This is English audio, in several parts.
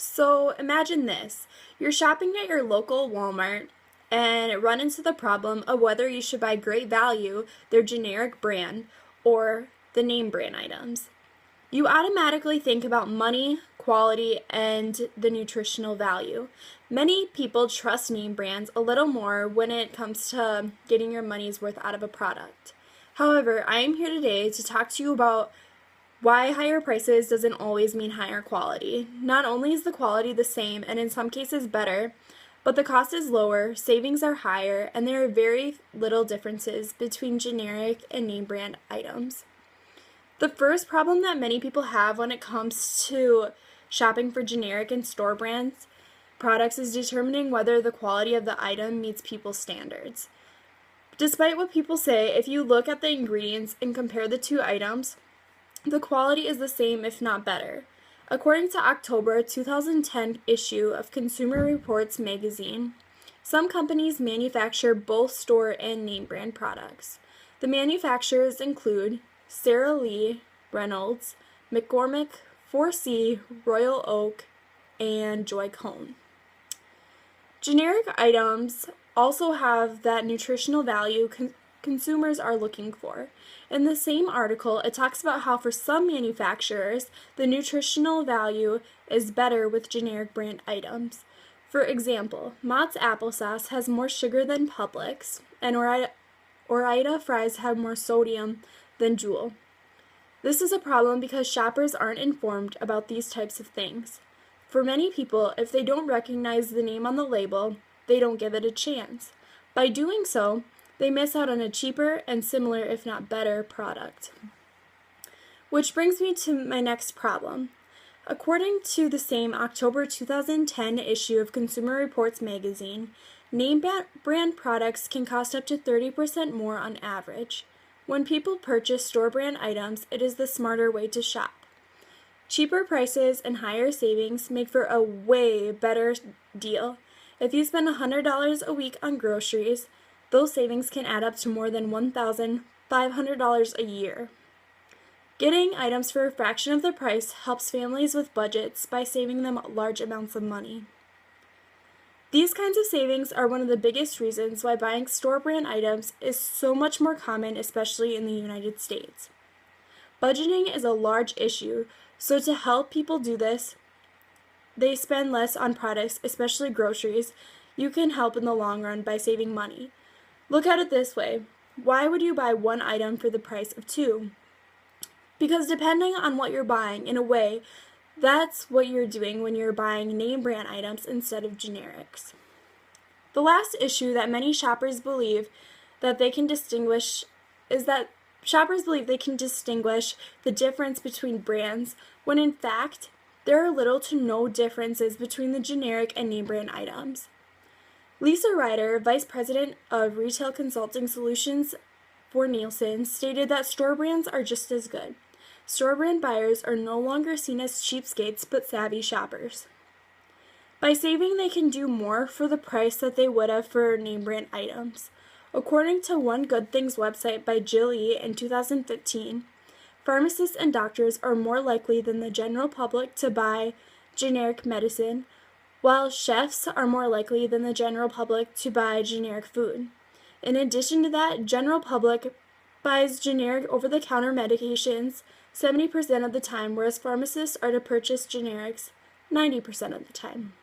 So imagine this. You're shopping at your local Walmart and run into the problem of whether you should buy Great Value, their generic brand, or the name brand items. You automatically think about money, quality, and the nutritional value. Many people trust name brands a little more when it comes to getting your money's worth out of a product. However, I am here today to talk to you about why higher prices doesn't always mean higher quality. Not only is the quality the same and in some cases better, but the cost is lower, savings are higher, and there are very little differences between generic and name brand items. The first problem that many people have when it comes to shopping for generic and store brands products is determining whether the quality of the item meets people's standards. Despite what people say, if you look at the ingredients and compare the two items, the quality is the same, if not better. According to October 2010 issue of Consumer Reports magazine, some companies manufacture both store and name brand products. The manufacturers include Sara Lee, Reynolds, McCormick, 4C, Royal Oak, and Joy-Con. Generic items also have that nutritional value consumers are looking for. In the same article, it talks about how for some manufacturers, the nutritional value is better with generic brand items. For example, Mott's applesauce has more sugar than Publix, and Ore-Ida fries have more sodium than Jewel. This is a problem because shoppers aren't informed about these types of things. For many people, if they don't recognize the name on the label, they don't give it a chance. By doing so, they miss out on a cheaper and similar, if not better, product. Which brings me to my next problem. According to the same October 2010 issue of Consumer Reports magazine, name brand products can cost up to 30% more on average. When people purchase store brand items, it is the smarter way to shop. Cheaper prices and higher savings make for a way better deal. If you spend $100 a week on groceries, those savings can add up to more than $1,500 a year. Getting items for a fraction of the price helps families with budgets by saving them large amounts of money. These kinds of savings are one of the biggest reasons why buying store brand items is so much more common, especially in the United States. Budgeting is a large issue, so to help people do this, they spend less on products, especially groceries. You can help in the long run by saving money. Look at it this way. Why would you buy one item for the price of two? Because depending on what you're buying, in a way, that's what you're doing when you're buying name brand items instead of generics. The last issue that many shoppers believe that they can distinguish is that shoppers believe they can distinguish the difference between brands when in fact there are little to no differences between the generic and name brand items. Lisa Ryder, Vice President of Retail Consulting Solutions for Nielsen, stated that store brands are just as good. Store brand buyers are no longer seen as cheapskates but savvy shoppers. By saving, they can do more for the price that they would have for name brand items. According to One Good Things website by Jill E. in 2015, pharmacists and doctors are more likely than the general public to buy generic medicine, while chefs are more likely than the general public to buy generic food. In addition to that, general public buys generic over-the-counter medications 70% of the time, whereas pharmacists are to purchase generics 90% of the time.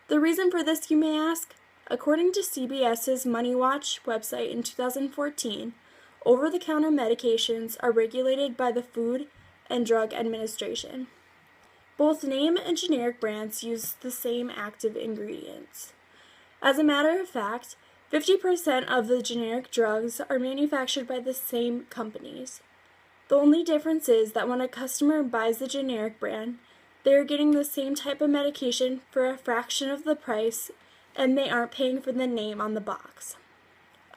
The reason for this, you may ask? According to CBS's Money Watch website in 2014, over-the-counter medications are regulated by the Food and Drug Administration. Both name and generic brands use the same active ingredients. As a matter of fact, 50% of the generic drugs are manufactured by the same companies. The only difference is that when a customer buys the generic brand, they are getting the same type of medication for a fraction of the price, and they aren't paying for the name on the box.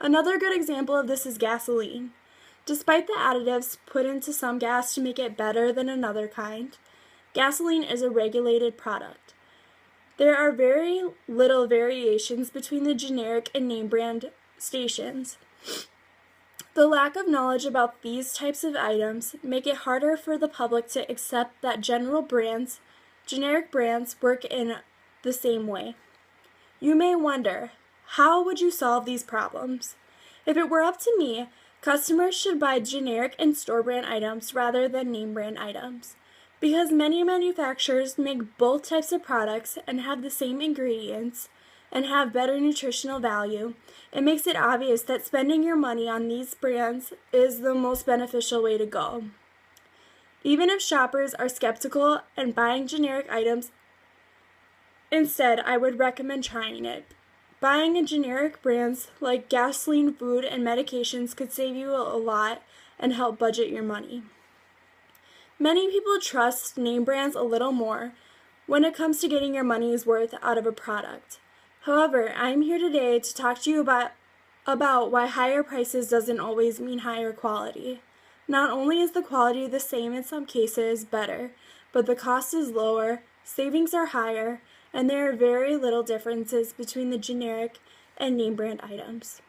Another good example of this is gasoline. Despite the additives put into some gas to make it better than another kind, gasoline is a regulated product. There are very little variations between the generic and name brand stations. The lack of knowledge about these types of items make it harder for the public to accept that general brands generic brands work in the same way. You may wonder, how would you solve these problems? If it were up to me, customers should buy generic and store brand items rather than name brand items. Because many manufacturers make both types of products and have the same ingredients and have better nutritional value, it makes it obvious that spending your money on these brands is the most beneficial way to go. Even if shoppers are skeptical and buying generic items, instead, I would recommend trying it. Buying in generic brands like gasoline, food, and medications could save you a lot and help budget your money. Many people trust name brands a little more when it comes to getting your money's worth out of a product. However, I'm here today to talk to you about why higher prices doesn't always mean higher quality. Not only is the quality the same, in some cases better, but the cost is lower, savings are higher, and there are very little differences between the generic and name brand items.